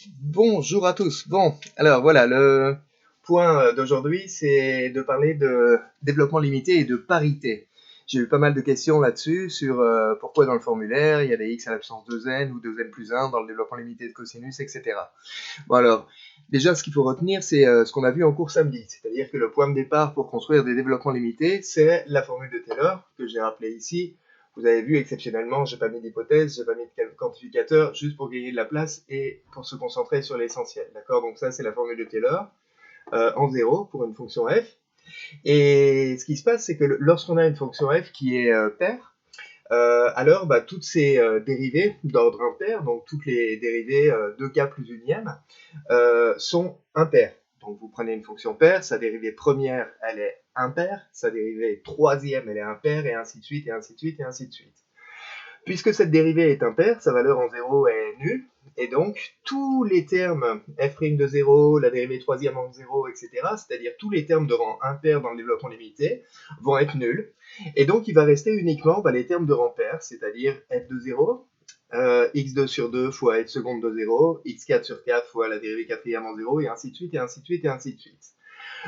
Bonjour à tous. Bon, alors voilà, le point d'aujourd'hui, c'est de parler de développement limité et de parité. J'ai eu pas mal de questions là-dessus sur pourquoi dans le formulaire, il y a des x à la puissance 2n ou 2n plus 1 dans le développement limité de cosinus, etc. Bon alors, déjà ce qu'il faut retenir, c'est ce qu'on a vu en cours samedi, c'est-à-dire que le point de départ pour construire des développements limités, c'est la formule de Taylor, que j'ai rappelée ici. Vous avez vu, exceptionnellement, j'ai pas mis d'hypothèse, j'ai pas mis de quantificateur, juste pour gagner de la place et pour se concentrer sur l'essentiel. D'accord? Donc ça, c'est la formule de Taylor, en 0 pour une fonction f. Et ce qui se passe, c'est que lorsqu'on a une fonction f qui est paire, alors toutes ces dérivées d'ordre impair, donc toutes les dérivées 2k plus unième, sont impaires. Donc vous prenez une fonction paire, sa dérivée première, elle est impaire, sa dérivée troisième, elle est impaire, et ainsi de suite, et ainsi de suite, et ainsi de suite. Puisque cette dérivée est impaire, sa valeur en 0 est nulle, et donc tous les termes f' de 0, la dérivée troisième en 0, etc., c'est-à-dire tous les termes de rang impair dans le développement limité, vont être nuls. Et donc il va rester uniquement les termes de rang pair, c'est-à-dire f de 0, x2 sur 2 fois f seconde de 0, x4 sur 4 fois la dérivée quatrième en 0, et ainsi de suite, et ainsi de suite, et ainsi de suite.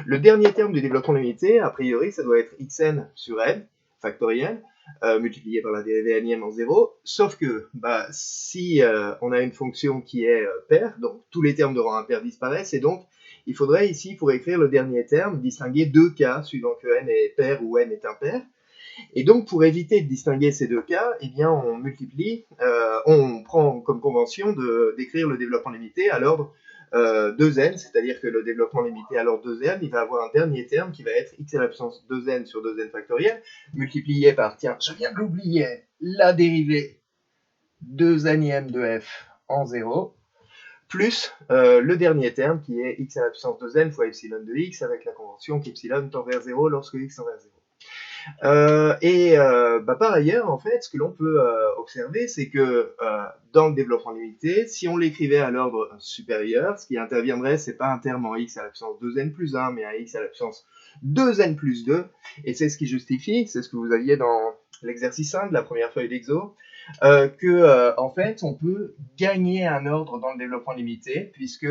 Le dernier terme du développement limité, a priori, ça doit être xn sur n, factoriel, multiplié par la dérivée n en 0, sauf que si on a une fonction qui est paire, donc tous les termes de rang impair disparaissent, et donc il faudrait ici, pour écrire le dernier terme, distinguer deux cas, suivant que n est pair ou n est impair. Et donc, pour éviter de distinguer ces deux cas, eh bien, on multiplie, on prend comme convention d'écrire le développement limité à l'ordre 2n, c'est-à-dire que le développement limité à l'ordre 2n, il va avoir un dernier terme qui va être x à la puissance 2n sur 2n factoriel, multiplié par, tiens, je viens de l'oublier, la dérivée 2n de f en 0, plus le dernier terme qui est x à la puissance 2n fois epsilon de x, avec la convention qu'epsilon tend vers 0 lorsque x tend vers 0. Par ailleurs, en fait, ce que l'on peut observer, c'est que dans le développement limité, si on l'écrivait à l'ordre supérieur, ce qui interviendrait, c'est pas un terme en x à la puissance 2n plus 1, mais un x à la puissance 2n plus 2, et c'est ce qui justifie, c'est ce que vous aviez dans l'exercice 1 de la première feuille d'exo, en fait, on peut gagner un ordre dans le développement limité, puisque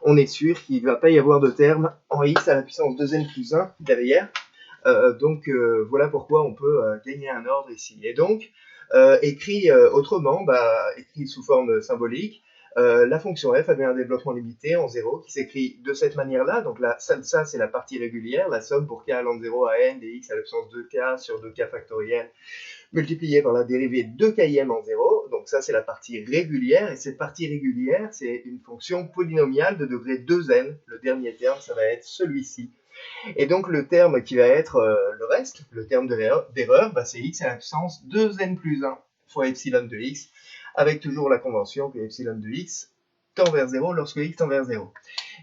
on est sûr qu'il ne va pas y avoir de terme en x à la puissance 2n plus 1 derrière. Voilà pourquoi on peut gagner un ordre ici. Et donc, écrit autrement, écrit sous forme symbolique, la fonction f avait un développement limité en 0 qui s'écrit de cette manière-là. Donc là, ça c'est la partie régulière, la somme pour k allant de 0 à n des x à la puissance 2k sur 2k factoriel multiplié par la dérivée de km en 0. Donc ça, c'est la partie régulière. Et cette partie régulière, c'est une fonction polynomiale de degré 2n. Le dernier terme, ça va être celui-ci. Et donc le terme qui va être le reste, le terme d'erreur, c'est x à la puissance 2n plus 1 fois epsilon de x, avec toujours la convention que epsilon de x tend vers 0 lorsque x tend vers 0.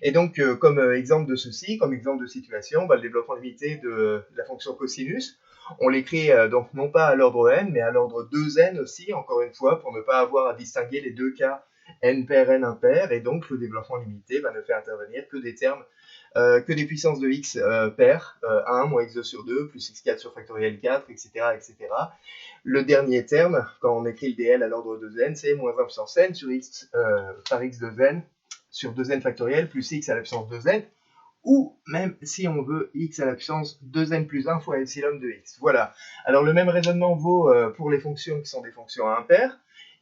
Et donc, comme exemple de ceci, comme exemple de situation, le développement limité de la fonction cosinus, on l'écrit donc non pas à l'ordre n, mais à l'ordre 2n aussi, encore une fois, pour ne pas avoir à distinguer les deux cas n pair, n impair, et donc le développement limité ne fait intervenir que des termes, que des puissances de x paires, 1 moins x2 sur 2, plus x4 sur factoriel 4, etc., etc. Le dernier terme, quand on écrit le dl à l'ordre 2n, c'est moins 1 puissance n sur x par x de n sur 2n factoriel plus x à la puissance 2n, ou même si on veut x à la puissance 2n plus 1 fois epsilon de x. Voilà. Alors le même raisonnement vaut pour les fonctions qui sont des fonctions impaires.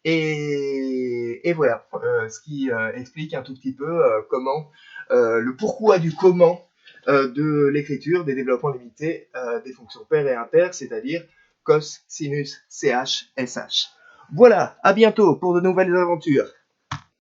Et voilà, ce qui explique un tout petit peu comment, le pourquoi du comment de l'écriture des développements limités des fonctions paires et impaires, c'est-à-dire cos, sinus, ch, sh. Voilà, à bientôt pour de nouvelles aventures.